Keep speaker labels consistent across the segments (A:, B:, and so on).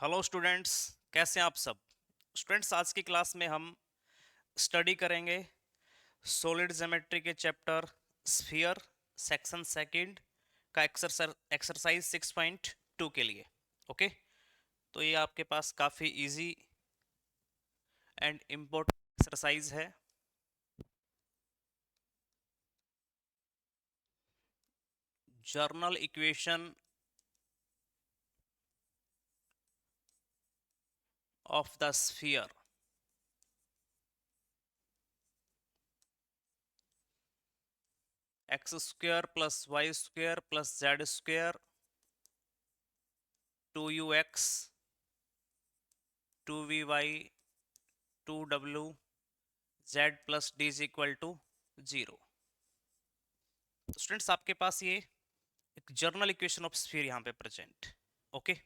A: Hello students, कैसे हैं आप सब। स्टूडेंट्स, आज की क्लास में हम स्टडी करेंगे सॉलिड ज्योमेट्री के चैप्टर स्फीयर सेक्शन सेकंड का एक्सरसाइज 6.2 के लिए। ओके, तो ये आपके पास काफ़ी इजी एंड इम्पोर्टेंट एक्सरसाइज है। General equation of the sphere x square plus y square plus z square 2ux 2vy 2w z plus d is equal to 0। तो स्टूडेंट्स, आपके पास ये एक जर्नल इक्वेशन ऑफ स्फीयर यहाँ पे present. Okay,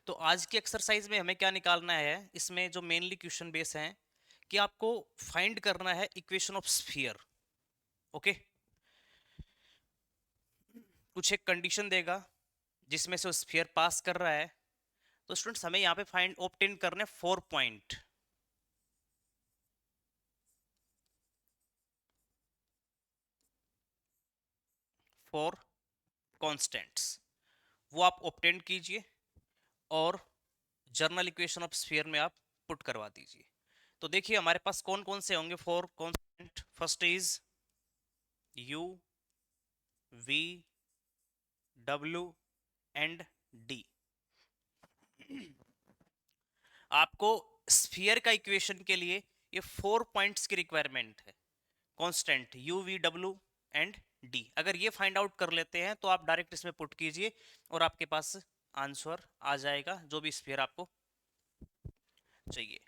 A: तो आज की एक्सरसाइज में हमें क्या निकालना है, इसमें जो मेनली क्वेश्चन बेस है कि आपको फाइंड करना है इक्वेशन ऑफ स्फीयर। ओके, कुछ एक कंडीशन देगा जिसमें से वो स्फीयर पास कर रहा है। तो स्टूडेंट्स, हमें यहाँ पे फाइंड ऑब्टेन करने 4 पॉइंट। फॉर कॉन्स्टेंट्स वो आप ऑब्टेन कीजिए और जर्नल इक्वेशन ऑफ स्फीयर में आप पुट करवा दीजिए। तो देखिए हमारे पास कौन कौन से होंगे for constant. First is u v w and d। आपको स्फीयर का इक्वेशन के लिए ये 4 पॉइंट्स की रिक्वायरमेंट है। Constant u v w and d, अगर ये फाइंड आउट कर लेते हैं तो आप डायरेक्ट इसमें पुट कीजिए और आपके पास आंसर आ जाएगा जो भी स्फीयर आपको चाहिए।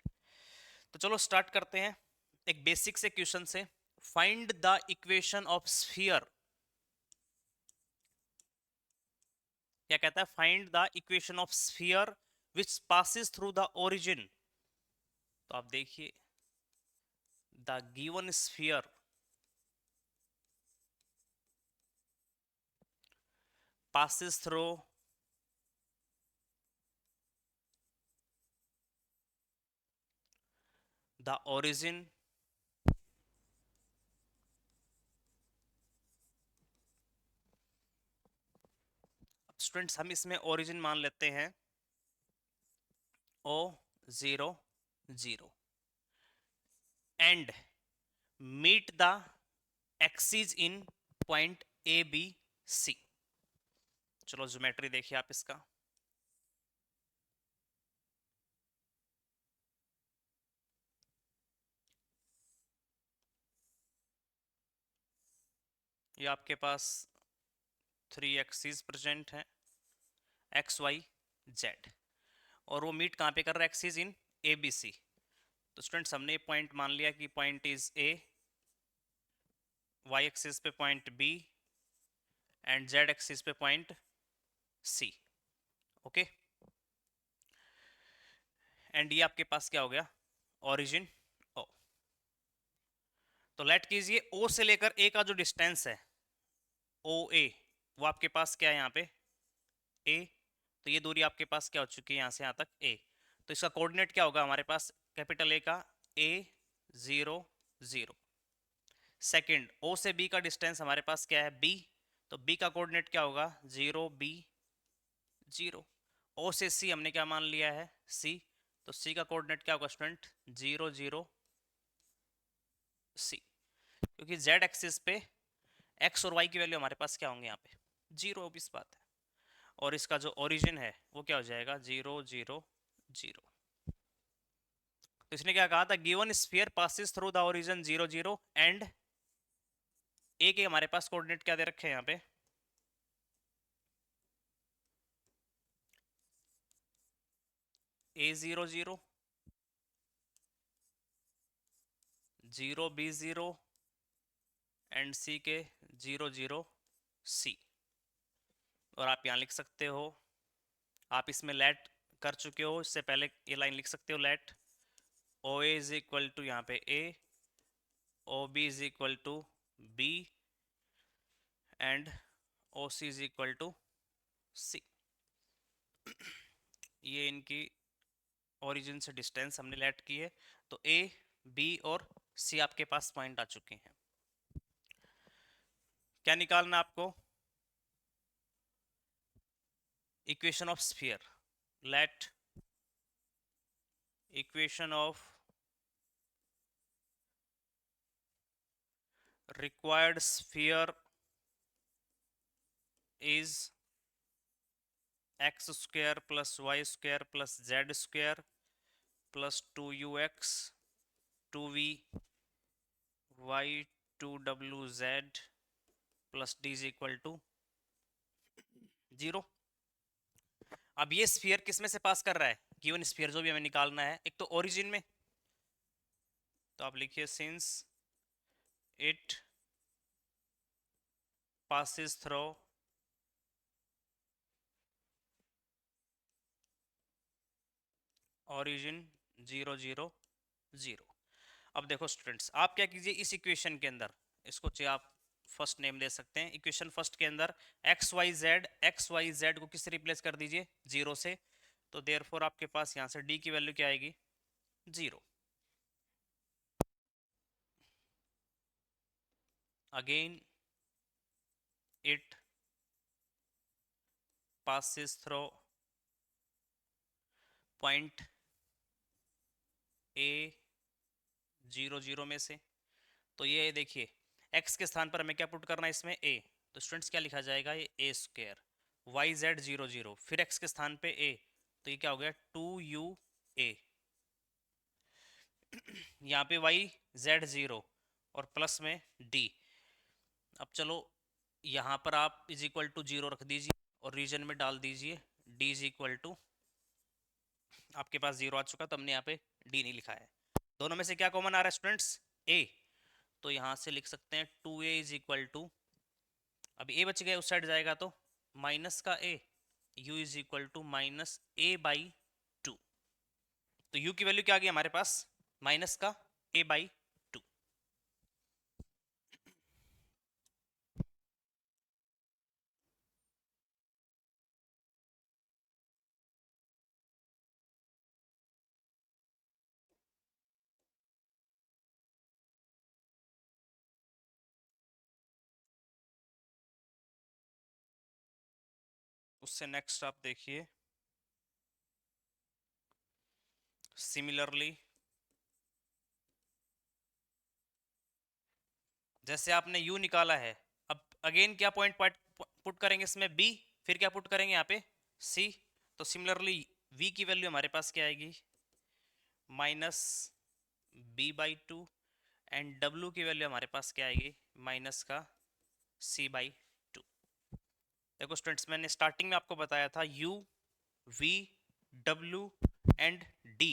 A: तो चलो स्टार्ट करते हैं एक बेसिक से क्वेश्चन से। Find the equation of sphere. क्या कहता है? Find the equation of sphere which passes through the origin. तो आप देखिए the given sphere passes through the origin students, हम इसमें ओरिजिन मान लेते हैं O0 0 and meet the axis in point A B C. चलो ज्योमेट्री देखिए आप इसका। ये आपके पास 3 एक्सिस प्रेजेंट है, एक्स वाई जेड, और वो मीट कहाँ पे कर रहा है? Axis in A B C. तो स्टूडेंट्स, हमने पॉइंट मान लिया कि point is A, Y axis पे point B and Z axis पे पॉइंट सी। ओके, एंड ये आपके पास क्या हो गया? Origin O. तो लेट कीजिए ओ से लेकर ए का जो डिस्टेंस है ओ ए, वो आपके पास क्या है यहाँ पे? ए। तो ये दूरी आपके पास क्या हो चुकी है यहाँ से यहाँ तक? ए। तो इसका कोऑर्डिनेट क्या होगा हमारे पास? कैपिटल ए का ए 0 0। सेकंड, ओ से बी का डिस्टेंस हमारे पास क्या है? बी। तो बी का कोऑर्डिनेट क्या होगा? 0 बी 0। ओ से सी हमने क्या मान लिया है? सी। तो सी का कोऑर्डिनेट क्या होगा स्टूडेंट? 0 0 सी। क्योंकि जेड एक्सिस पे एक्स और वाई की वैल्यू हमारे पास क्या होंगे यहाँ पे? 0, ऑब्वियस बात है। और इसका जो ओरिजिन है वो क्या हो जाएगा? 0 0 0। तो इसने क्या कहा था? Given sphere passes through the origin 0 0 and A के हमारे पास कोऑर्डिनेट क्या दे रखे हैं यहाँ पे? ए 0 0 0 बी 0 एंड सी के 0 0 सी। और आप यहाँ लिख सकते हो, आप इसमें लेट कर चुके हो, इससे पहले ये लाइन लिख सकते हो let O A is equal to यहाँ पे A, O B is equal to B and O C is equal to C. ये इनकी ओरिजिन से डिस्टेंस हमने लेट की है। तो ए, बी और सी आपके पास पॉइंट आ चुके हैं। क्या निकालना आपको? Equation of sphere. Let equation of required sphere is x square plus y square plus z square plus 2ux 2v y 2wz plus d is equal to 0। अब ये स्फीयर किस में से पास कर रहा है? गिवन स्फीयर जो भी हमें निकालना है, एक तो ओरिजिन में, तो आप लिखिए since it passes through origin 0 0 0। अब देखो स्टूडेंट्स, आप क्या कीजिए इस इक्वेशन के अंदर, इसको चाहिए आप फर्स्ट नेम दे सकते हैं। इक्वेशन फर्स्ट के अंदर एक्स वाई जेड को किससे रिप्लेस कर दीजिए? 0 से। तो देयरफॉर आपके पास यहाँ से डी की वैल्यू क्या आएगी? 0। Again it passes through point A 0 0 में से। तो ये देखिए x के स्थान पर हमें क्या पुट करना है इसमें? a। तो स्टूडेंट्स क्या लिखा जाएगा? ये ए स्क्वायर वाई जेड 0 0, फिर x के स्थान पे a, तो ये क्या हो गया? 2u a। यहाँ पे y z 0 और प्लस में d। अब चलो यहाँ पर आप इज इक्वल टू 0 रख दीजिए और रीजन में डाल दीजिए d इज इक्वल टू, आपके पास 0 आ चुका, तो हमने यहाँ पे d नहीं लिखा है। दोनों में से क्या कॉमन आ रहा है स्टूडेंट्स? a। तो यहाँ से लिख सकते हैं 2a इज इक्वल टू, अब a बच गया, उस साइड जाएगा तो माइनस का a, u is equal to minus a by 2। तो u की वैल्यू क्या आ गई हमारे पास? माइनस का a बाई 2। उससे नेक्स्ट आप देखिए सिमिलरली, जैसे आपने u निकाला है, अब अगेन क्या पॉइंट पुट करेंगे इसमें? b, फिर क्या पुट करेंगे यहाँ पे? c। तो सिमिलरली v की वैल्यू हमारे पास क्या आएगी? Minus b by 2। And w की वैल्यू हमारे पास क्या आएगी? माइनस का c बाई 2। देखो स्टूडेंट्स, मैंने स्टार्टिंग में आपको बताया था u, v, w and d,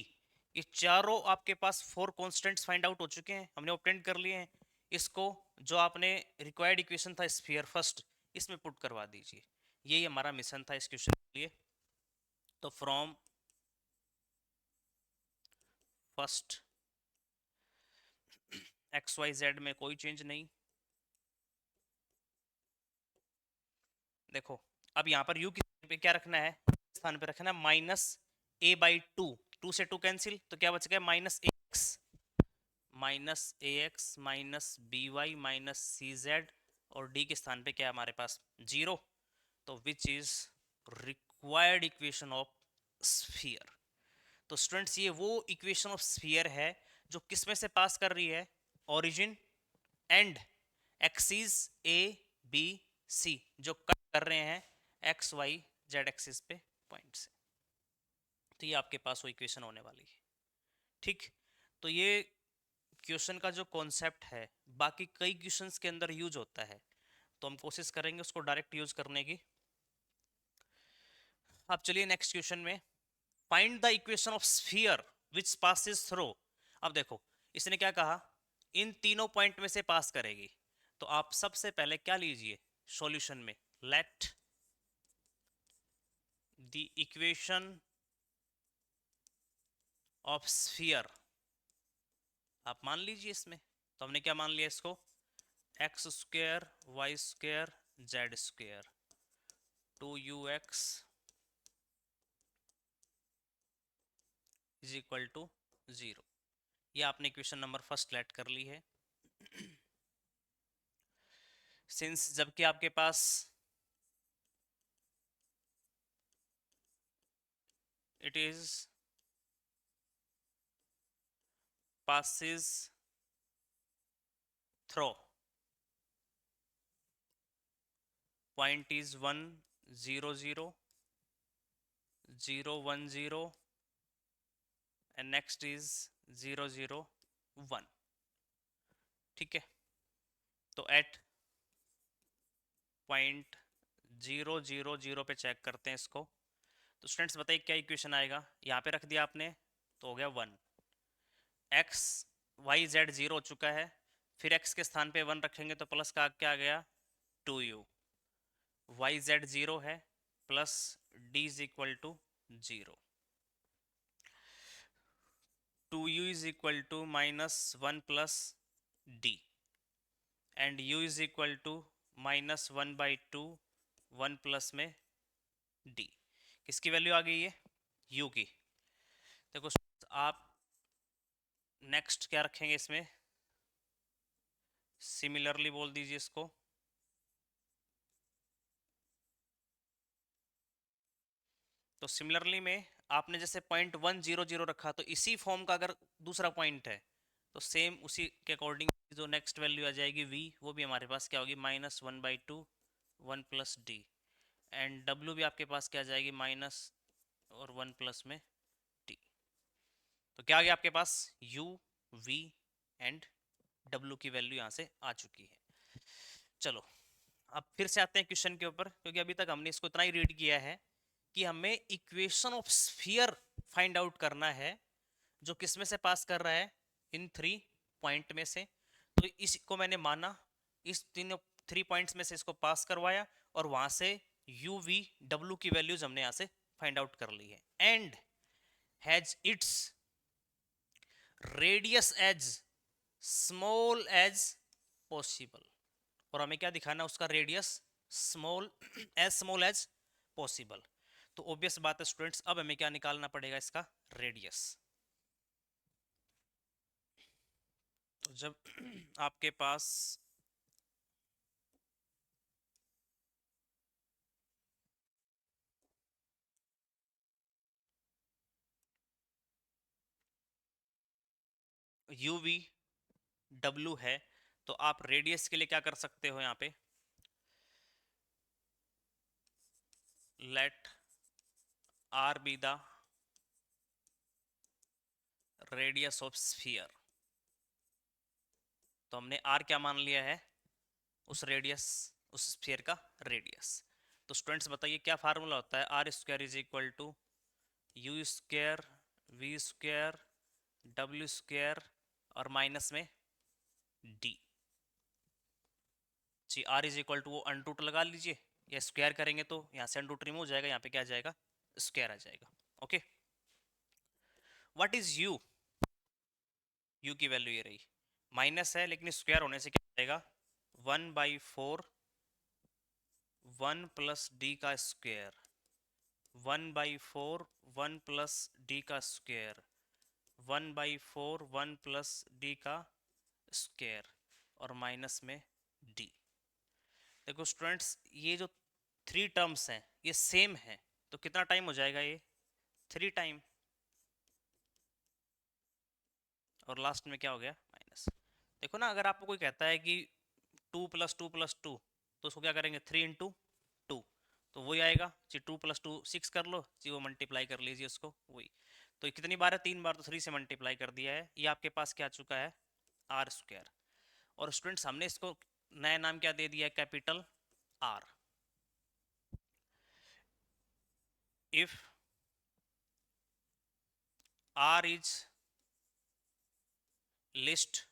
A: ये चारों आपके पास 4 कॉन्स्टेंट्स फाइंड आउट हो चुके हैं, हमने ऑब्टेन कर लिए हैं। इसको जो आपने रिक्वायर्ड इक्वेशन था स्फीयर फर्स्ट, इसमें पुट करवा दीजिए। यही हमारा मिशन था इस क्वेश्चन के लिए। तो from first x y z में कोई चेंज नहीं। देखो अब यहाँ पर u की पे क्या रखना है? स्थान पे रखना है माइनस a बाई 2। 2 से 2 कैंसिल, तो क्या बच गया? माइनस ए माइनस बी वाई माइनस सी जेड, और d के स्थान पे क्या है हमारे पास? 0। तो विच is required equation of sphere. तो स्टूडेंट्स ये वो इक्वेशन ऑफ स्फीयर है जो किस में से पास कर रही है? Origin and axis a B c, जो कट कर रहे हैं एक्स वाई जेड एक्सिस पे पॉइंट से। तो ये आपके पास वो इक्वेशन होने वाली है। ठीक, तो ये क्वेश्चन का जो कॉन्सेप्ट है बाकी कई क्वेश्चंस के अंदर यूज होता है, तो हम कोशिश करेंगे उसको डायरेक्ट यूज करने की। अब चलिए नेक्स्ट क्वेश्चन में, find the equation of sphere which passes through. अब देखो इसने क्या कहा? इन तीनों पॉइंट में से पास करेगी। तो आप सबसे पहले क्या लीजिए सॉल्यूशन में? Late the equation of sphere आप मान लीजिए इसमें। तो हमने क्या मान लिया इसको? X square y square z square 2ux is equal to 0। ये आपने इक्वेशन नंबर फर्स्ट लेट कर ली है। सिंस जबकि आपके पास it is passes through point is 1 0 0 0 1 0 and next is 0 0 1। ठीक है, तो एट पॉइंट 0 0 0 पे चेक करते हैं इसको। तो स्टूडेंट्स बताइए क्या इक्वेशन आएगा, यहाँ पे रख दिया आपने तो हो गया 1। एक्स वाई जेड 0 हो चुका है, फिर एक्स के स्थान पे 1 रखेंगे तो प्लस का क्या आ गया 2u। वाई जेड 0 है, plus d is equal to 0। 2u is equal to minus 1 plus d and u is equal to minus 1/2 1 plus में d। किसकी वैल्यू आ गई है u की। देखो आप नेक्स्ट क्या रखेंगे इसमें, सिमिलरली बोल दीजिए इसको। तो सिमिलरली में आपने जैसे पॉइंट 1 0 0 रखा, तो इसी फॉर्म का अगर दूसरा पॉइंट है तो सेम उसी के अकॉर्डिंग जो नेक्स्ट वैल्यू आ जाएगी v, वो भी हमारे पास क्या होगी minus 1/2 1 plus d and w भी आपके पास क्या आ जाएगी माइनस और 1 प्लस में d। तो क्या आ गया आपके पास u v एंड w की वैल्यू यहाँ से आ चुकी है। चलो अब फिर से आते हैं क्वेश्चन के ऊपर, क्योंकि अभी तक हमने इसको इतना ही रीड किया है कि हमें equation of sphere find out करना है जो किस में से पास कर रहा है, इन 3 पॉइंट में से। तो इसको मैंने माना, इस तीनों 3 पॉइंट्स में से इसको पास करवाया और वहां से u v w की वैल्यूज हमने यहां से फाइंड आउट कर ली है and has its radius as small as possible. और हमें क्या दिखाना है, उसका रेडियस स्मॉल एज पॉसिबल। तो ऑब्वियस बात है स्टूडेंट्स, अब हमें क्या निकालना पड़ेगा, इसका रेडियस। तो जब आपके पास यू वी डब्ल्यू है, तो आप रेडियस के लिए क्या कर सकते हो, यहाँ पे let r be the radius of sphere. तो हमने आर क्या मान लिया है, उस रेडियस, उस स्फीयर का रेडियस। तो स्टूडेंट्स बताइए क्या फार्मूला होता है, r square is equal to u square v square डब्ल्यू स्क्वायर और माइनस में डी। जी आर इज इक्वल टू वो अनरूट लगा लीजिए, या स्क्वायर करेंगे तो यहाँ से अनरूट रिमूव हो जाएगा, यहाँ पे क्या आ जाएगा स्क्वायर आ जाएगा। Okay, what is you, you की वैल्यू ये रही, माइनस है लेकिन स्क्वायर होने से क्या आएगा 1/4 1 प्लस डी का स्क्वायर 1/4 1 प्लस डी का स्क्वायर 1/4 1 प्लस डी का स्क्वायर और माइनस में डी। देखो स्टूडेंट्स ये जो 3 टर्म्स हैं ये सेम है, तो कितना टाइम हो जाएगा ये 3 टाइम, और लास्ट में क्या हो गया माइनस। देखो ना, अगर आपको कोई कहता है कि 2 + 2 + 2, तो उसको क्या करेंगे 3 × 2, तो वही आएगा जी। 2 + 2 6 कर लो जी, वो मल्टीप्लाई कर लीजिए उसको, वही। तो कितनी बार है 3 बार, तो 3 से मल्टीप्लाई कर दिया है। ये आपके पास क्या आ चुका है आर स्क्वायर। और स्टूडेंट्स हमने इसको नया नाम क्या दे दिया है, capital r. If r is least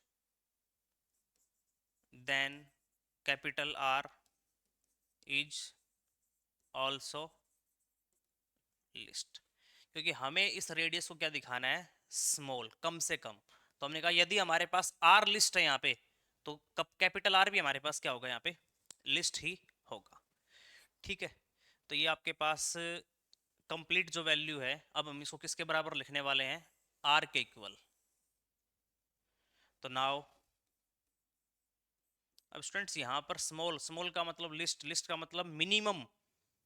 A: then capital r is also least, क्योंकि हमें इस रेडियस को क्या दिखाना है स्मॉल, कम से कम। तो हमने कहा यदि हमारे पास आर लिस्ट है यहाँ पे, तो कब कैपिटल आर भी हमारे पास क्या होगा यहाँ पे लिस्ट ही होगा। ठीक है, तो ये आपके पास कंप्लीट जो वैल्यू है, अब हम इसको किसके बराबर लिखने वाले हैं, आर के इक्वल। तो नाउ अब स्टूडेंट्स यहाँ पर स्मॉल, स्मॉल का मतलब लिस्ट, लिस्ट का मतलब मिनिमम।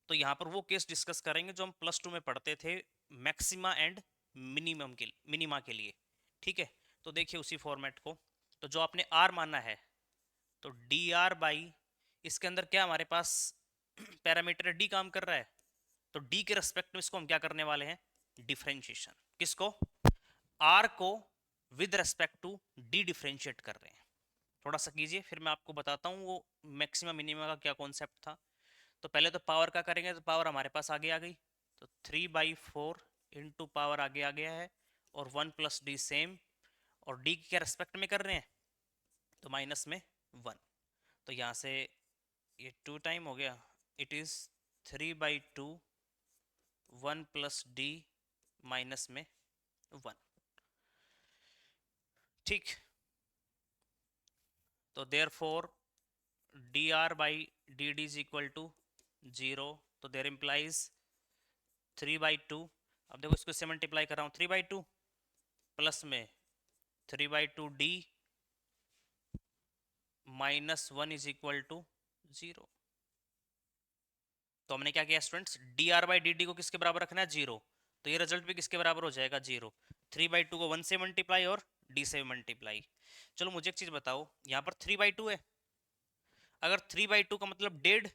A: तो यहाँ पर वो केस डिस्कस करेंगे जो हम प्लस टू में पढ़ते थे, मैक्सिमा एंड मिनिमम के, मिनिमा के लिए। ठीक है, तो देखिए उसी फॉर्मेट को। तो जो आपने आर माना है, तो डी आर बाई, इसके अंदर क्या हमारे पास पैरामीटर डी काम कर रहा है, तो डी के रेस्पेक्ट में इसको हम क्या करने वाले हैं, डिफरेंशिएशन। किसको, आर को with respect to d differentiate कर रहे हैं। थोड़ा सा कीजिए, फिर मैं आपको बताता हूँ वो मैक्सिमम मिनिमम का क्या कॉन्सेप्ट था। तो पहले तो पावर का करेंगे, तो पावर हमारे पास आगे आ गई, तो 3/4 इंटू पावर आगे आ गया है, और 1 प्लस डी सेम, और डी के रेस्पेक्ट में कर रहे हैं, तो माइनस में 1। तो यहाँ से ये 2 टाइम हो गया, it is 3/2 1 plus d minus में 1। ठीक, तो therefore d r by d d is equal to 0। तो देयर इम्प्लाइज 3/2, अब देखो इसको इससे मल्टीप्लाई कर रहा हूँ, 3/2 प्लस में 3/2 d minus 1 is equal to 0। तो हमने क्या किया students, d r by d d को किसके बराबर रखना है, 0। तो ये रिजल्ट भी किसके बराबर हो जाएगा, 0। 3/2 को 1 से मल्टीप्लाई और डी से मल्टीप्लाई। चलो मुझे एक चीज बताओ, यहाँ पर 3/2 है, अगर 3/2 का मतलब डेढ़,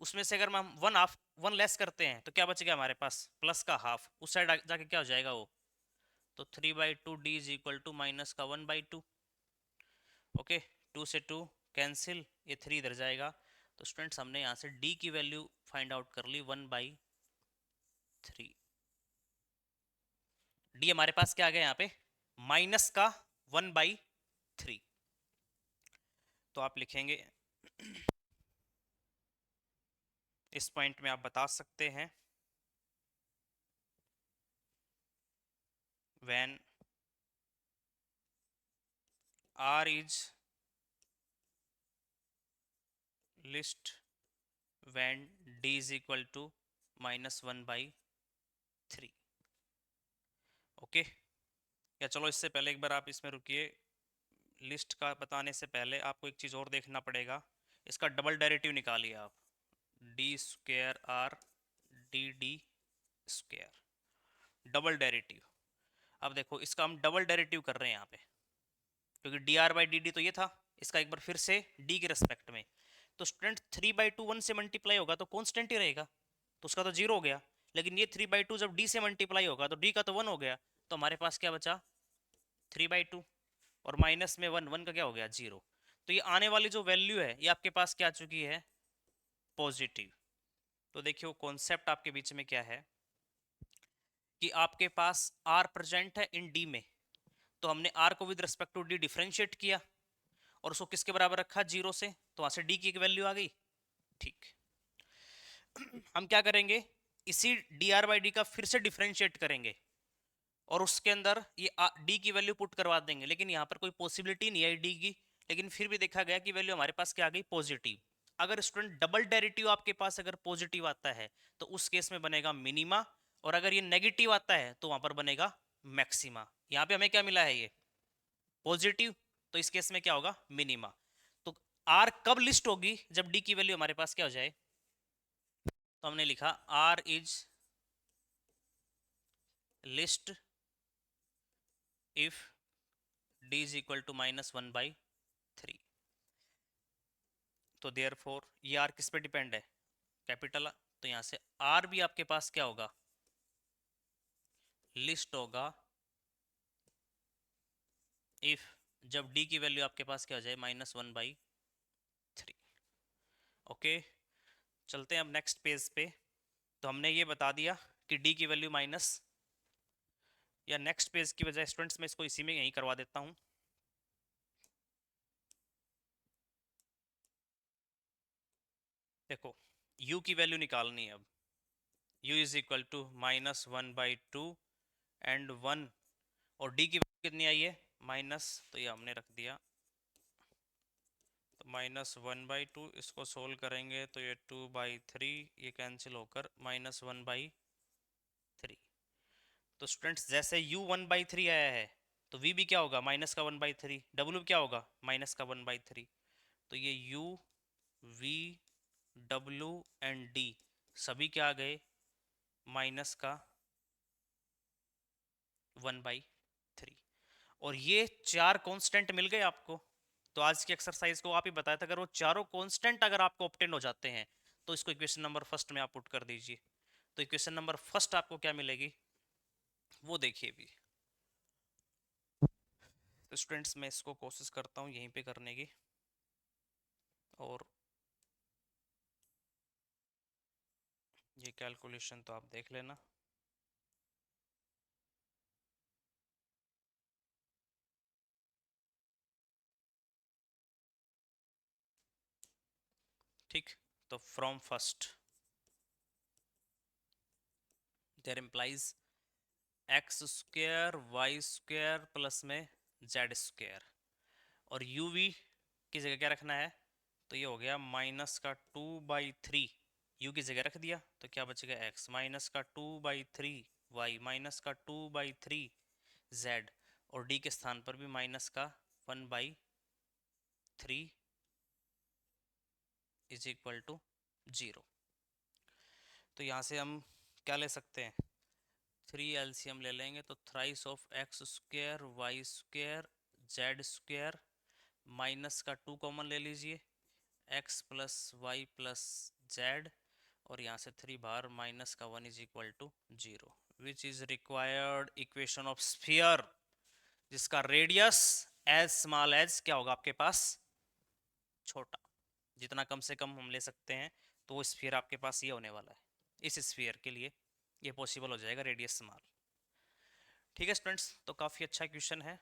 A: उसमें से अगर हम वन हाफ, वन लेस करते हैं, तो क्या बचेगा हमारे पास, प्लस का हाफ, उस साइड जाके क्या हो जाएगा वो, तो 3/2 d is equal to minus का 1/2। ओके, 2 से 2 कैंसिल, ये 3 इधर जाएगा। तो स्टूडेंट्स हमने यहाँ से डी की वैल्यू फाइंड आउट कर ली 1/3। डी हमारे पास क्या आ गया यहाँ पे, माइनस का 1/3। तो आप लिखेंगे इस पॉइंट में, आप बता सकते हैं when r is list when d is equal to -1/3। Okay, या चलो इससे पहले एक बार आप इसमें रुकिए, लिस्ट का बताने से पहले आपको एक चीज़ और देखना पड़ेगा, इसका डबल डेरिवेटिव निकालिए आप, D square R D D square, double derivative. अब देखो इसका हम डबल डेरिवेटिव कर रहे हैं यहाँ पे, क्योंकि D r by d D तो ये था, इसका एक बार फिर से डी के रेस्पेक्ट में। तो स्टूडेंट 3/2 1 से मल्टीप्लाई होगा तो कॉन्स्टेंट ही रहेगा, तो उसका तो 0 हो गया। लेकिन ये 3/2 जब डी से मल्टीप्लाई होगा तो डी का तो 1 हो गया, तो हमारे पास क्या बचा, 3/2, और माइनस में 1, 1 का क्या हो गया, 0। तो ये आने वाली जो वैल्यू है, ये आपके पास क्या आ चुकी है, पॉजिटिव। तो देखिए वो कॉन्सेप्ट आपके बीच में क्या है, कि आपके पास आर प्रेजेंट है इन डी में, तो हमने आर को with respect to d differentiate किया, और उसको किसके बराबर रखा, 0 से, तो वहां से डी की एक वैल्यू आ गई। ठीक, हम क्या करेंगे, इसी डी आर बाई डी का फिर से डिफरेंशिएट करेंगे, और उसके अंदर ये डी की वैल्यू पुट करवा देंगे। लेकिन यहाँ पर कोई पॉसिबिलिटी नहीं है डी की, लेकिन फिर भी देखा गया कि वैल्यू हमारे पास क्या आ गई, पॉजिटिव। अगर स्टूडेंट डबल डेरिवेटिव आपके पास अगर पॉजिटिव आता है, तो उस केस में बनेगा मिनिमा, और अगर ये नेगेटिव आता है तो वहां पर बनेगा मैक्सिमा। यहाँ पे हमें क्या मिला है, ये पॉजिटिव, तो इस केस में क्या होगा, मिनिमा। तो आर कब लिस्ट होगी, जब डी की वैल्यू हमारे पास क्या हो जाए, तो हमने लिखा r is least if d is equal to -1/3। तो देयर फोर ये आर किस पे डिपेंड है, कैपिटल आर। तो यहाँ से आर भी आपके पास क्या होगा, लिस्ट होगा इफ, जब डी की वैल्यू आपके पास क्या हो जाए, -1/3। ओके, चलते हैं अब नेक्स्ट पेज पे। तो हमने ये बता दिया कि डी की वैल्यू माइनस, या नेक्स्ट पेज की बजाय स्टूडेंट्स मैं इसको इसी में यहीं करवा देता हूँ। देखो u की वैल्यू निकालनी है अब, u is equal to -1/2 and 1, और d की वैल्यू कितनी आई है, माइनस, तो ये हमने रख दिया, तो -1/2, इसको सोल्व करेंगे तो ये 2/3, ये कैंसिल होकर -1/3। तो स्टूडेंट्स जैसे u 1/3 आया है तो v भी क्या होगा, माइनस का 1/3, w क्या होगा, माइनस का 1/3। तो ये u, v, w and d सभी क्या आ गए, माइनस का 1/3। और ये चार कांस्टेंट मिल गए आपको। तो आज की एक्सरसाइज को आप ही बताया था, अगर वो चारों कांस्टेंट अगर आपको ऑब्टेन हो जाते हैं तो इसको इक्वेशन नंबर फर्स्ट में आप पुट कर दीजिए। तो इक्वेशन नंबर फर्स्ट आपको क्या मिलेगी वो देखिए भी। तो स्टूडेंट्स मैं इसको कोशिश करता हूँ यहीं पे करने की, और ये कैलकुलेशन तो आप देख लेना। ठीक, तो from first there implies x square y square plus में जेड स्क्वायर, और यू वी की जगह क्या रखना है, तो ये हो गया माइनस का 2/3, यू की जगह रख दिया तो क्या बचेगा एक्स, माइनस का 2/3 वाई, माइनस का 2/3 जेड, और डी के स्थान पर भी माइनस का 1/3 इज इक्वल टू 0। तो यहाँ से हम क्या ले सकते हैं, 3 एलसीएम ले लेंगे तो thrice of x square y square z square, minus का 2 कॉमन ले लीजिए, x plus y plus z, और यहाँ से 3 बाहर, माइनस का 1 is equal to 0, which is required equation of sphere जिसका रेडियस एज स्मॉल एज क्या होगा आपके पास, छोटा, जितना कम से कम हम ले सकते हैं तो वो स्फीयर आपके पास ये होने वाला है। इस स्फीयर के लिए ये पॉसिबल हो जाएगा रेडियस स्मॉल। ठीक है स्टूडेंट्स, तो काफ़ी अच्छा क्वेश्चन है,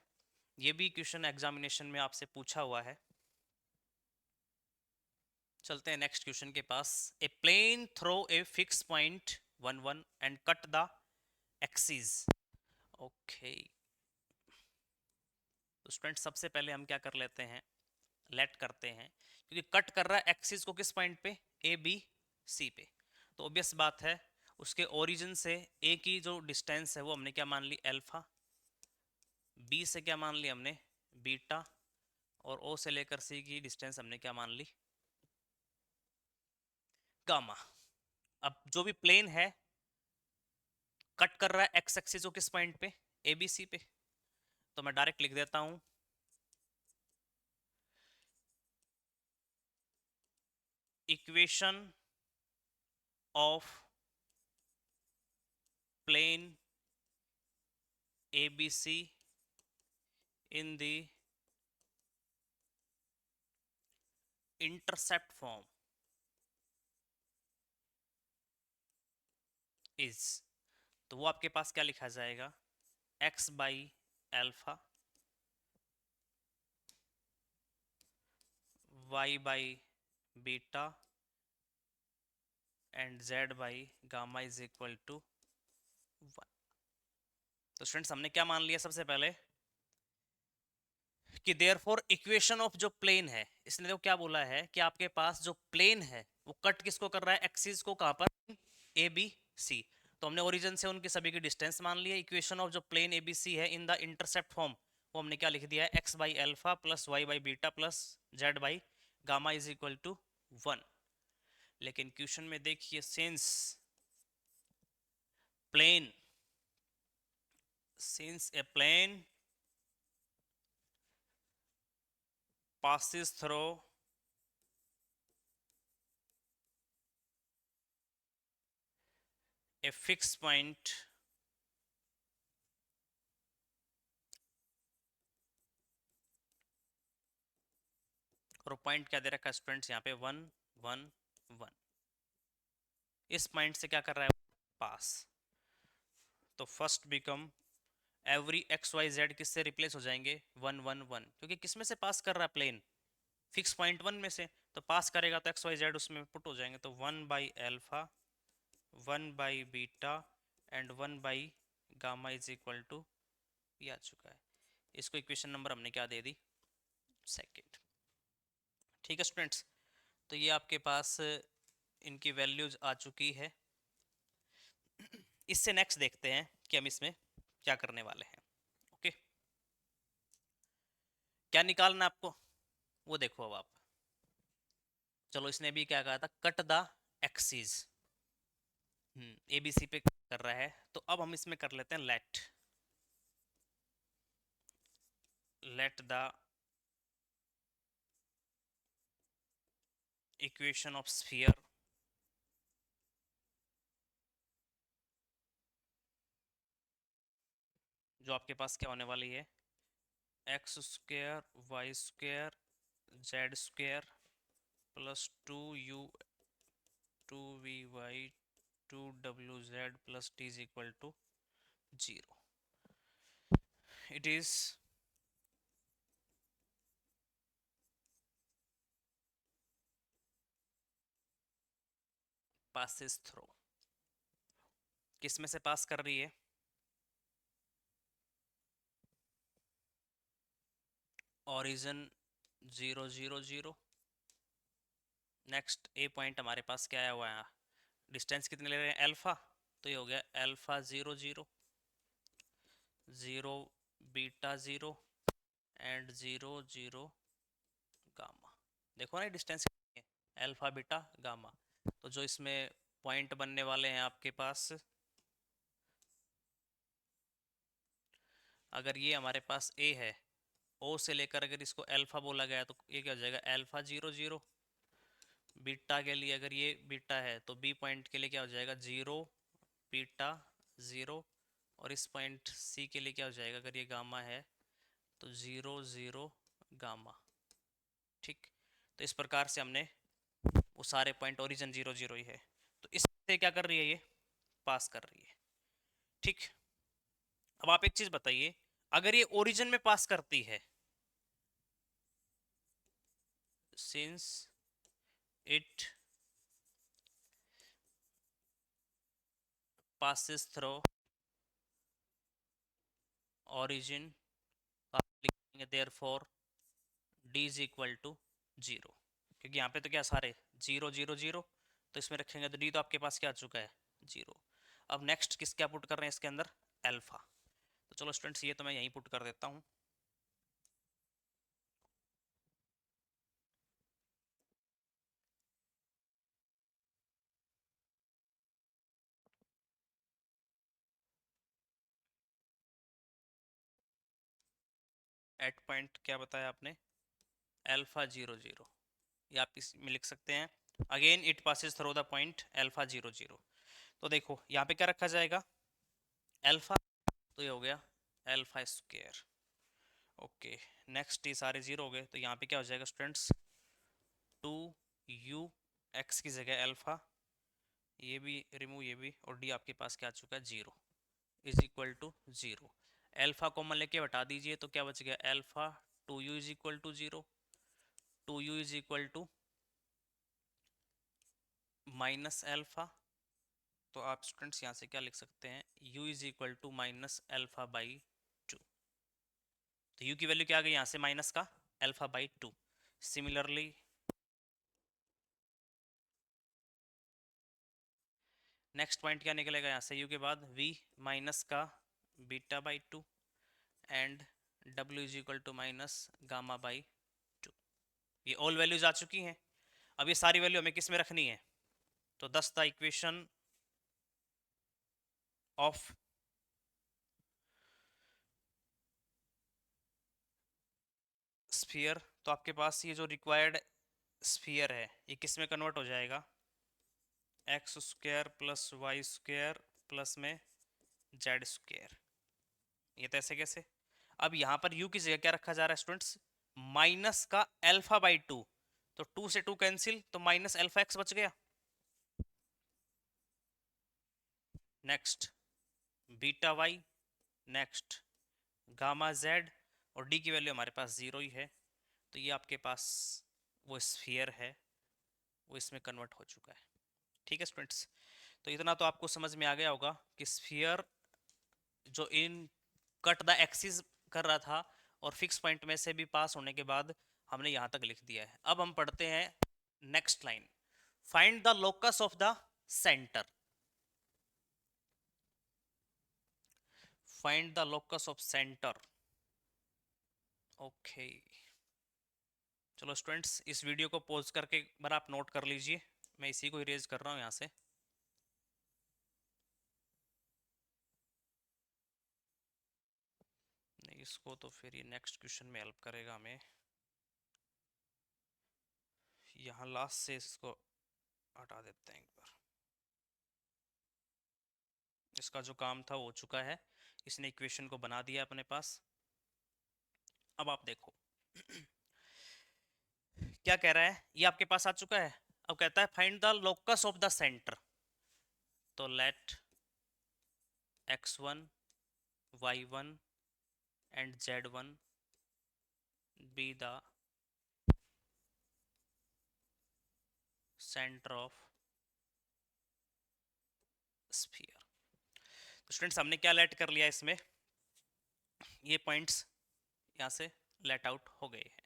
A: ये भी क्वेश्चन एग्जामिनेशन में आपसे पूछा हुआ है। चलते हैं नेक्स्ट क्वेश्चन के पास। A plane through a fix point 1 1 and cut the axis. Okay, तो स्टूडेंट सबसे पहले हम क्या कर लेते हैं, लेट करते हैं, क्योंकि कट कर रहा है एक्सिस को किस पॉइंट पे, ए बी सी पे। तो ऑब्वियस बात है उसके ओरिजिन से ए की जो डिस्टेंस है वो हमने क्या मान ली, अल्फा, बी से क्या मान ली हमने, बीटा, और ओ से लेकर सी की डिस्टेंस हमने क्या मान ली, गामा। अब जो भी प्लेन है कट कर रहा है एक्स एक्सिस को किस पॉइंट पे, ए बी सी पे, तो मैं डायरेक्ट लिख देता हूं equation of plane a B c in the intercept form is, तो वो आपके पास क्या लिखा जाएगा, x by alpha, y by beta and z by gamma is equal to 1। तो स्टूडेंट्स हमने क्या मान लिया सबसे पहले कि देयरफॉर इक्वेशन ऑफ जो प्लेन है, इसने तो क्या बोला है कि आपके पास जो प्लेन है वो कट किसको कर रहा है, एक्सिस को, कहां पर, ए बी सी। तो हमने ओरिजिन से उनकी सभी की डिस्टेंस मान ली है। इक्वेशन ऑफ जो प्लेन ए बी सी है इन द इंटरसेप्ट फॉर्म वो हमने क्या लिख दिया है, x by alpha plus y by beta plus z by gamma is equal to 1। लेकिन क्वेश्चन में देखिए, since plane, since a plane passes through a fixed point और पॉइंट क्या दे रखा है स्टूडेंट्स यहाँ पे 1 1 1, इस पॉइंट से क्या कर रहा है, पास। तो first become every x y z किससे रिप्लेस हो जाएंगे, 1 1 1, क्योंकि किस में से पास कर रहा है प्लेन, फिक्स पॉइंट 1 में से, तो पास करेगा तो एक्स वाई जेड उसमें पुट हो जाएंगे। तो 1 by alpha, 1 by beta and 1 by gamma is equal to, ये आ चुका है। इसको इक्वेशन नंबर हमने क्या दे दी, सेकेंड। ठीक है स्टूडेंट्स, तो ये आपके पास इनकी वैल्यूज आ चुकी है। इससे नेक्स्ट देखते हैं कि हम इसमें क्या करने वाले हैं। ओके, क्या निकालना है आपको वो देखो अब आप। चलो इसने भी क्या कहा था, कट द एक्सिस, एबीसी पे कर रहा है, तो अब हम इसमें कर लेते हैं let the equation of sphere जो आपके पास क्या होने वाली है, x square y square z square plus 2u 2vy 2wz plus t is equal to 0। It is passes through, किस में से पास कर रही है, ओरिजिन 0 0 0। नेक्स्ट ए पॉइंट हमारे पास क्या आया हुआ है, डिस्टेंस कितने ले रहे हैं अल्फा, तो ये हो गया अल्फा 0 0 0 बीटा 0 एंड 0 0 गामा। देखो ना डिस्टेंस अल्फा बीटा गामा, तो जो इसमें पॉइंट बनने वाले हैं आपके पास, अगर ये हमारे पास ए है, ओ से लेकर अगर इसको अल्फा बोला गया तो ये क्या हो जाएगा अल्फा 0 0। बीटा के लिए अगर ये बीटा है तो बी पॉइंट के लिए क्या हो जाएगा 0 बीटा 0, और इस पॉइंट सी के लिए क्या हो जाएगा अगर ये गामा है तो 0 0 गामा। ठीक, तो इस प्रकार से हमने वो सारे पॉइंट ओरिजिन 0 0 ही है, तो इससे क्या कर रही है, ये पास कर रही है। ठीक, अब आप एक चीज बताइए, अगर ये ओरिजिन में पास करती है, since it passes through origin, आप लिखेंगे therefore d is equal to 0, क्योंकि यहाँ पे तो क्या सारे 0 0 0, तो इसमें रखेंगे तो d तो आपके पास क्या आ चुका है 0। अब नेक्स्ट किस क्या पुट कर रहे हैं इसके अंदर, अल्फा। तो चलो स्टूडेंट्स ये तो मैं यहीं पुट कर देता हूँ। एट पॉइंट क्या बताया आपने, अल्फा 0 0, ये आप इसमें लिख सकते हैं, again it passes through the point alpha 0 0। तो देखो यहाँ पे क्या रखा जाएगा अल्फा, तो ये हो गया अल्फा स्क्वायर। ओके, नेक्स्ट ये सारे जीरो हो गए, तो यहाँ पे क्या हो जाएगा स्टूडेंट्स 2u x की जगह अल्फा, ये भी रिमूव ये भी, और d आपके पास क्या आ चुका है 0 is equal to 0। Alpha common लेके बता दीजिए तो क्या बच गया alpha 2u is equal to 0, 2u is equal to minus alpha, तो आप स्टूडेंट्स यहाँ से क्या लिख सकते हैं u is equal to minus alpha by 2। तो u की वैल्यू क्या आ गई यहाँ से माइनस का alpha by 2। Similarly next point क्या निकलेगा यहाँ से u के बाद v माइनस का beta by 2 and w is equal to minus gamma by 2। ये ऑल वैल्यूज आ चुकी हैं। अब ये सारी वैल्यू हमें किस में रखनी है, तो दस द इक्वेशन ऑफ स्फीयर, तो आपके पास ये जो रिक्वायर्ड स्फीयर है ये किस में कन्वर्ट हो जाएगा, x square plus y square plus में जेड स्क्वायर। ये तो ऐसे कैसे, अब यहाँ पर u की जगह क्या रखा जा रहा है स्टूडेंट्स, माइनस का अल्फा बाई 2, तो 2 से 2 कैंसिल, तो माइनस अल्फा एक्स बच गया। Next beta y, next gamma z, और डी की वैल्यू हमारे पास 0 ही है, तो ये आपके पास वो स्फीयर है वो इसमें कन्वर्ट हो चुका है। ठीक है स्टूडेंट्स, तो इतना तो आपको समझ में आ गया होगा कि स्फीयर जो इन कट द एक्सिस कर रहा था और फिक्स पॉइंट में से भी पास होने के बाद हमने यहाँ तक लिख दिया है। अब हम पढ़ते हैं next line, find the locus of the centre. Find the locus of centre. Okay, चलो स्टूडेंट्स इस वीडियो को पॉज करके एक बार आप नोट कर लीजिए, मैं इसी को इरेज कर रहा हूँ यहाँ से। नहीं, इसको तो फिर ये नेक्स्ट क्वेश्चन में हेल्प करेगा हमें। यहाँ लास्ट से इसको हटा देते हैं एक बार। इसका जो काम था वो हो चुका है, इसने इक्वेशन को बना दिया अपने पास। अब आप देखो क्या कह रहा है, ये आपके पास आ चुका है। अब कहता है find the locus of the centre. तो let x1 y1 and z1 be the centre of sphere. तो स्टूडेंट्स हमने क्या लेट कर लिया इसमें, ये पॉइंट्स यहाँ से लेट आउट हो गए हैं।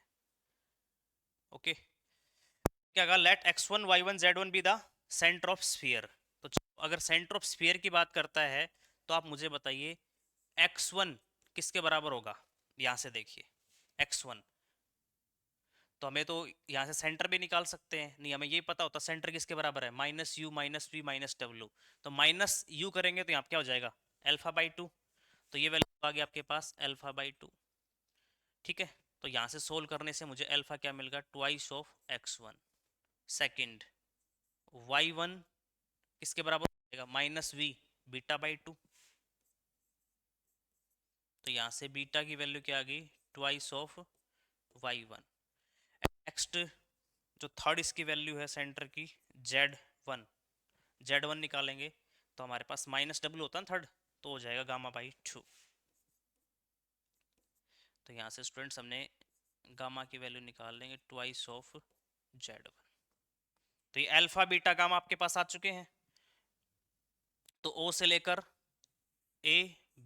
A: ओके, क्या कहा, let x1 y1 z1 be the centre of sphere. तो अगर सेंटर ऑफ स्फीयर की बात करता है तो आप मुझे बताइए x1 किसके बराबर होगा। यहाँ से देखिए x1, तो हमें तो यहाँ से सेंटर भी निकाल सकते हैं, नहीं हमें ये पता होता सेंटर किसके बराबर है, minus u minus v minus डब्ल्यू। तो माइनस यू करेंगे तो यहाँ क्या हो जाएगा, अल्फा बाई 2। तो ये वैल्यू आ गई आपके पास अल्फा बाई 2। ठीक है, तो यहाँ से सोल्व करने से मुझे अल्फा क्या मिल गया, twice of x1। Second y1 किसके बराबर हो जाएगा, माइनस वी बीटा बाई 2। तो यहाँ से बीटा की वैल्यू क्या आ गई, ट्वाइस ऑफ y1। नेक्स्ट जो थर्ड इसकी वैल्यू है सेंटर की z1, z1 निकालेंगे तो हमारे पास माइनस डब्ल्यू होता है थर्ड, तो हो जाएगा गामा बाई 2। तो यहाँ से स्टूडेंट्स हमने गामा की वैल्यू निकाल लेंगे ट्वाइस ऑफ z1। तो ये अल्फा बीटा गामा आपके पास आ चुके हैं। तो O से लेकर A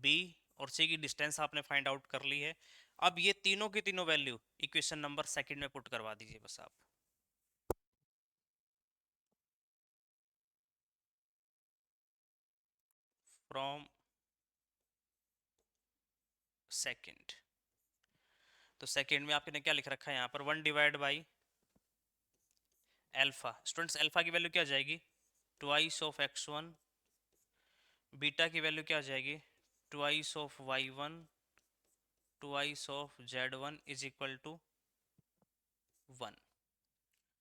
A: B और C की डिस्टेंस आपने फाइंड आउट कर ली है। अब ये तीनों की तीनों वैल्यू इक्वेशन नंबर सेकंड में पुट करवा दीजिए बस आप। फ्रॉम सेकंड, तो सेकंड में आपने क्या लिख रखा है यहाँ पर, 1 divide by alpha. Students alpha की वैल्यू क्या आ जाएगी, ट्वाइस ऑफ x1। बीटा की वैल्यू क्या आ जाएगी, twice of y1 twice of z1 is equal to 1।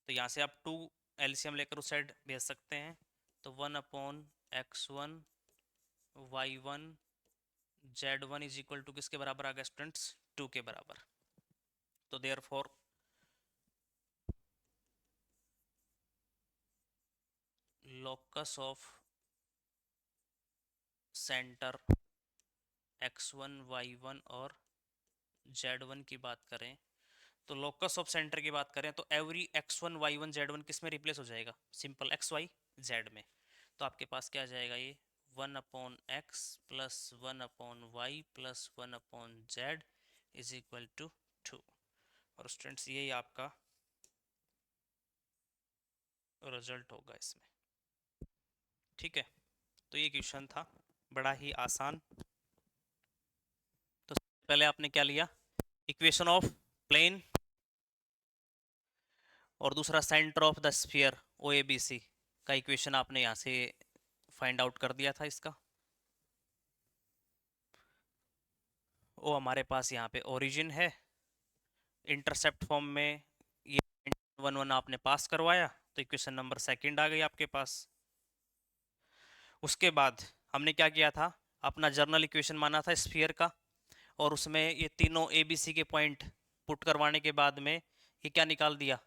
A: तो यहाँ से आप 2 एलसीएम लेकर उस साइड भेज सकते हैं। तो 1 upon x1 y1 z1 is equal to किसके बराबर आ गया स्टूडेंट्स, 2 के बराबर। तो therefore locus of centre x1 y1 और z1 की बात करें, तो लोकस ऑफ सेंटर की बात करें तो एवरी x1 y1 z1 किस में रिप्लेस हो जाएगा, सिंपल x y z में। तो आपके पास क्या आ जाएगा, ये 1 upon x plus 1 upon y plus 1 upon z is equal to 2। और स्टूडेंट्स यही आपका रिजल्ट होगा इसमें। ठीक है, तो ये क्वेश्चन था बड़ा ही आसान। तो पहले आपने क्या लिया, इक्वेशन ऑफ प्लेन, और दूसरा centre of the sphere o a B c का इक्वेशन आपने यहाँ से फाइंड आउट कर दिया था इसका। वो हमारे पास यहाँ पे ओरिजिन है, इंटरसेप्ट फॉर्म में ये 1 1 आपने पास करवाया, तो इक्वेशन नंबर सेकंड आ गई आपके पास। उसके बाद हमने क्या किया था, अपना जर्नल इक्वेशन माना था स्फीयर का, और उसमें ये तीनों ए बी सी के पॉइंट पुट करवाने के बाद में ये क्या निकाल दिया,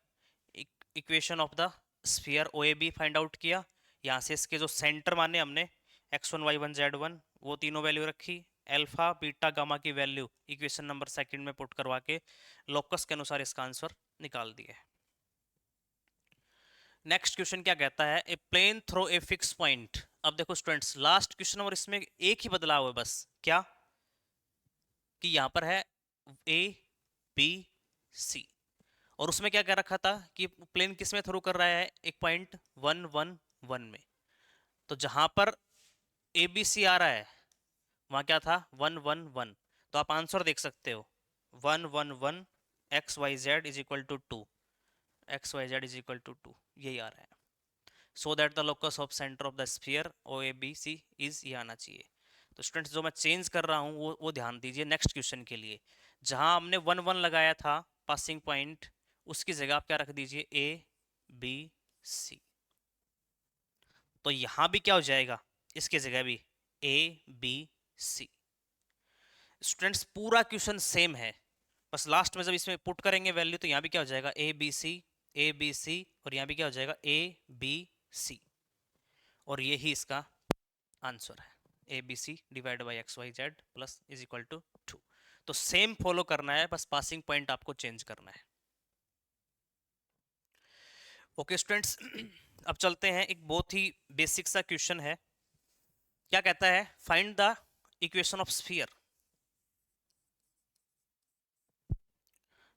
A: equation of the sphere o a b find out किया। यहाँ से इसके जो सेंटर माने हमने x1 y1 z1 वो तीनों वैल्यू रखी, अल्फा बीटा गामा की वैल्यू इक्वेशन नंबर सेकंड में पुट करवा के लोकस के अनुसार इसका आंसर निकाल दिए। नेक्स्ट क्वेश्चन क्या कहता है, a plane through a fix point. अब देखो स्टूडेंट्स लास्ट क्वेश्चन और इसमें एक ही बदलाव है बस, क्या कि यहाँ पर है ए बी सी, और उसमें क्या कह रखा था कि प्लेन किस में थ्रो कर रहा है, एक पॉइंट 1 1 1 में। तो जहां पर ए बी सी आ रहा है वहाँ क्या था 1 1 1, तो आप आंसर देख सकते हो 1 1 1 x y z is equal to 2, x y z is equal to 2, यही आ रहा है। So that the locus of centre of the sphere o a B c is, ये आना चाहिए। तो स्टूडेंट्स जो मैं चेंज कर रहा हूँ वो ध्यान दीजिए नेक्स्ट क्वेश्चन के लिए। जहाँ हमने 1 1 लगाया था पासिंग पॉइंट, उसकी जगह आप क्या रख दीजिए ए बी सी। तो यहाँ भी क्या हो जाएगा, इसकी जगह भी ए बी सी। स्टूडेंट्स पूरा क्वेश्चन सेम है, बस लास्ट में जब इसमें पुट करेंगे वैल्यू तो यहाँ भी क्या हो जाएगा A B C, A B C, और यहाँ भी क्या हो जाएगा ए बी सी, और ये ही इसका आंसर है a B c divide by x y z plus is equal to 2। तो सेम फॉलो करना है, बस पासिंग पॉइंट आपको चेंज करना है। ओके स्टूडेंट्स, अब चलते हैं, एक बहुत ही बेसिक सा क्वेश्चन है। क्या कहता है, find the equation of sphere.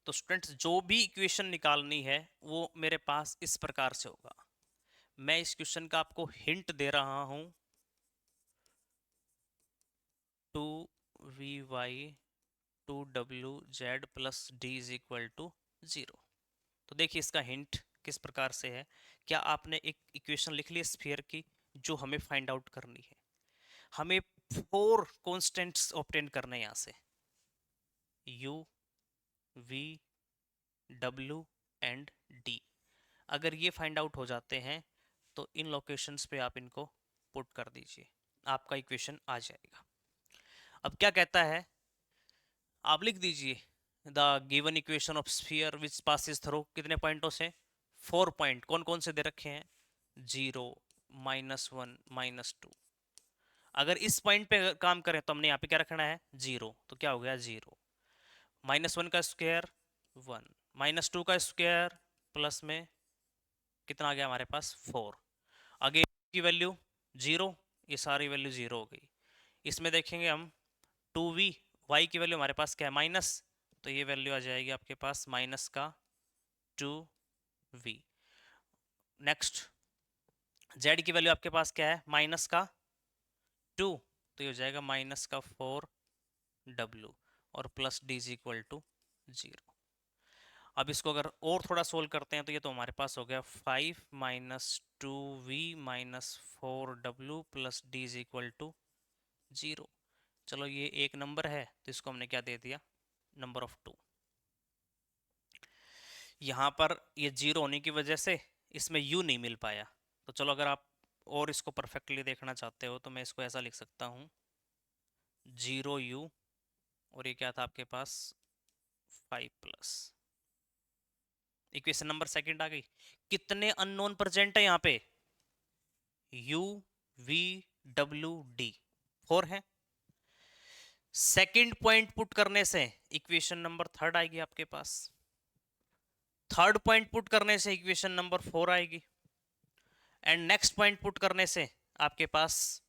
A: तो स्टूडेंट्स जो भी इक्वेशन निकालनी है वो मेरे पास इस प्रकार से होगा। मैं इस क्वेश्चन का आपको हिंट दे रहा हूं, 2vy 2wz plus d is equal to 0। तो देखिए इसका हिंट किस प्रकार से है। क्या आपने एक इक्वेशन लिख ली स्फीयर की जो हमें फाइंड आउट करनी है। हमें 4 कॉन्स्टेंट्स ऑब्टेन करने हैं यहाँ से, u v w and d। अगर ये फाइंड आउट हो जाते हैं तो इन लोकेशंस पे आप इनको पुट कर दीजिए, आपका इक्वेशन आ जाएगा। अब क्या कहता है, आप लिख दीजिए the given equation of sphere which passes through, कितने पॉइंटों से 4 पॉइंट, कौन कौन से दे रखे हैं 0 -1 -2। अगर इस पॉइंट पे काम करें तो हमने यहाँ पे क्या रखना है 0, तो क्या हो गया 0, -1 का स्क्वायर 1, -2 का स्क्वायर प्लस में कितना आ गया हमारे पास 4। आगे की वैल्यू 0, ये सारी वैल्यू 0 हो गई। इसमें देखेंगे हम 2v, y की वैल्यू हमारे पास क्या है माइनस, तो ये वैल्यू आ जाएगी आपके पास माइनस का 2v। नेक्स्ट z की वैल्यू आपके पास क्या है माइनस का 2, तो ये हो जाएगा माइनस का 4w, और plus d is equal to 0। अब इसको अगर और थोड़ा सोल्व करते हैं तो ये तो हमारे पास हो गया 5 -2v -4w plus d is equal to 0। चलो ये एक नंबर है तो इसको हमने क्या दे दिया नंबर ऑफ 2। यहाँ पर ये 0 होने की वजह से इसमें u नहीं मिल पाया, तो चलो अगर आप और इसको परफेक्टली देखना चाहते हो तो मैं इसको ऐसा लिख सकता हूँ 0u, और ये क्या था आपके पास 5 प्लस, इक्वेशन नंबर सेकंड आ गई। कितने अननोन प्रेजेंट है यहाँ पे u v w d, 4 है। सेकंड पॉइंट पुट करने से इक्वेशन नंबर थर्ड आएगी आपके पास, थर्ड पॉइंट पुट करने से इक्वेशन नंबर 4 आएगी, एंड नेक्स्ट पॉइंट पुट करने से आपके पास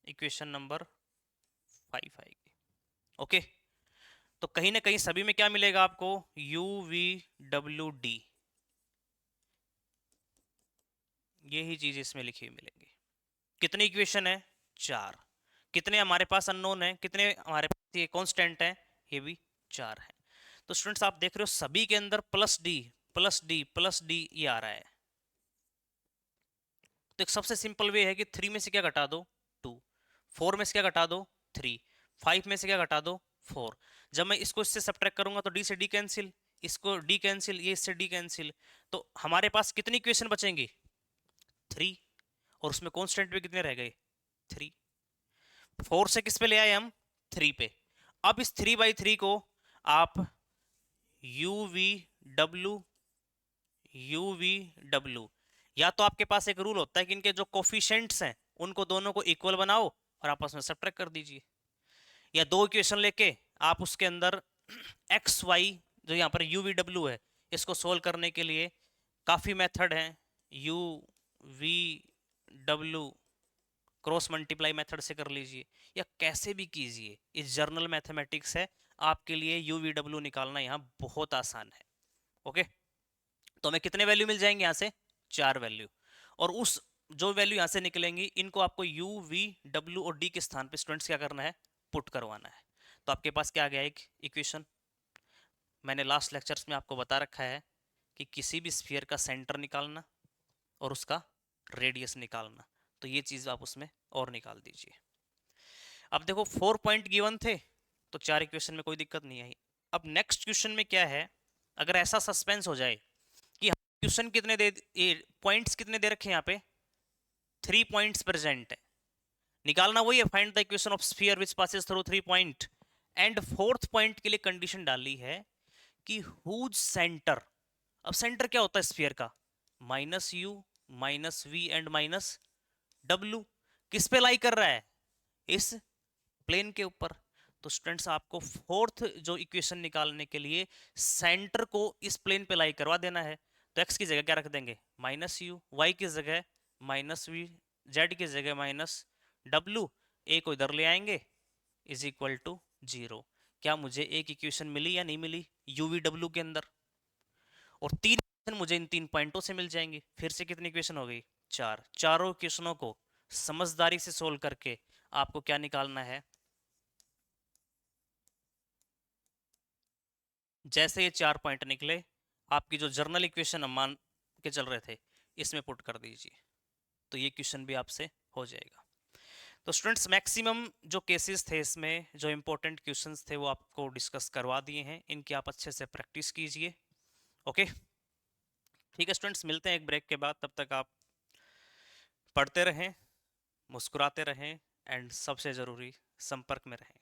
A: इक्वेशन नंबर 5 आएगी। ओके, तो कहीं ना कहीं सभी में क्या मिलेगा आपको u v w d, यही चीज इसमें लिखी हुई मिलेंगी। कितनी इक्वेशन है 4, कितने हमारे पास अननोन है, कितने हमारे पास ये कांस्टेंट है, ये भी 4 है। तो स्टूडेंट्स आप देख रहे हो सभी के अंदर plus D plus D plus D ये आ रहा है। तो एक सबसे सिंपल वे है कि 3 में से क्या घटा दो 2, 4 में से क्या घटा दो 3, 5 में से क्या घटा दो 4। जब मैं इसको इससे सब्ट्रैक्ट करूंगा तो डी से डी कैंसिल, इसको डी कैंसिल, ये इससे डी कैंसिल, तो हमारे पास कितनी इक्वेशन बचेंगी 3, और उसमें कांस्टेंट भी कितने रह गए 3। 4 से किस पे ले आए हम 3 पे। अब इस 3/3 को आप UV या तो आपके पास एक रूल होता है कि इनके जो कोफिशिएंट्स हैं उनको दोनों को इक्वल बनाओ और आपस में सब्ट्रैक्ट कर दीजिए, या दो इक्वेशन लेके आप उसके अंदर एक्स वाई जो यहाँ पर UVW है इसको सोल्व करने के लिए काफ़ी मेथड हैं। UVW क्रॉस मल्टीप्लाई मेथड से कर लीजिए या कैसे भी कीजिए, इस जर्नल मैथमेटिक्स है आपके लिए UVW निकालना यहाँ बहुत आसान है। ओके, तो हमें कितने वैल्यू मिल जाएंगे यहाँ से 4 वैल्यू, और उस जो वैल्यू यहाँ से निकलेंगी इनको आपको UVW और D के स्थान पे स्टूडेंट्स क्या करना है पुट करवाना है। तो आपके पास क्या आ गया, एक इक्वेशन। मैंने लास्ट लेक्चर्स में आपको बता रखा है कि किसी भी स्फीयर का सेंटर निकालना और उसका रेडियस निकालना, तो ये चीज़ आप उसमें और निकाल दीजिए। अब देखो 4 पॉइंट गिवन थे, तो 4 इक्वेशन में कोई दिक्कत नहीं आई। अब नेक्स्ट क्वेश्चन में क्या है, अगर ऐसा सस्पेंस हो जाए कि क्वेश्चन कितने दे, पॉइंट्स कितने दे रखे हैं यहाँ पे, 3 पॉइंट्स प्रेजेंट है, निकालना वही है, find the equation of sphere which passes through 3 point. And fourth point के लिए कंडीशन डाली है कि हुज सेंटर, अब सेंटर क्या होता है स्फीयर का, minus u minus v and minus डब्ल्यू, किस पे लाई कर रहा है, इस प्लेन के ऊपर। तो स्टूडेंट्स आपको फोर्थ जो इक्वेशन निकालने के लिए सेंटर को इस प्लेन पे लाई करवा देना है। तो x की जगह क्या रख देंगे, माइनस यू, वाई की जगह माइनस वी, जेड की जगह माइनस डब्ल्यू, ए को इधर ले आएंगे, इज इक्वल टू 0। क्या मुझे एक इक्वेशन मिली या नहीं मिली यू वी डब्ल्यू के अंदर, और 3 इक्वेशन मुझे इन 3 पॉइंटों से मिल जाएंगी। फिर से कितनी इक्वेशन हो गई, 4। चारों इक्वेशनों को समझदारी से सोल्व करके आपको क्या निकालना है, जैसे ये 4 पॉइंट निकले, आपकी जो जर्नल इक्वेशन हम मान के चल रहे थे इसमें पुट कर दीजिए, तो ये क्वेश्चन भी आपसे हो जाएगा। तो स्टूडेंट्स मैक्सिमम जो केसेस थे इसमें, जो इंपॉर्टेंट क्वेश्चंस थे वो आपको डिस्कस करवा दिए हैं, इनकी आप अच्छे से प्रैक्टिस कीजिए। ओके ठीक है स्टूडेंट्स, मिलते हैं एक ब्रेक के बाद, तब तक आप पढ़ते रहें, मुस्कुराते रहें एंड सबसे ज़रूरी संपर्क में रहें।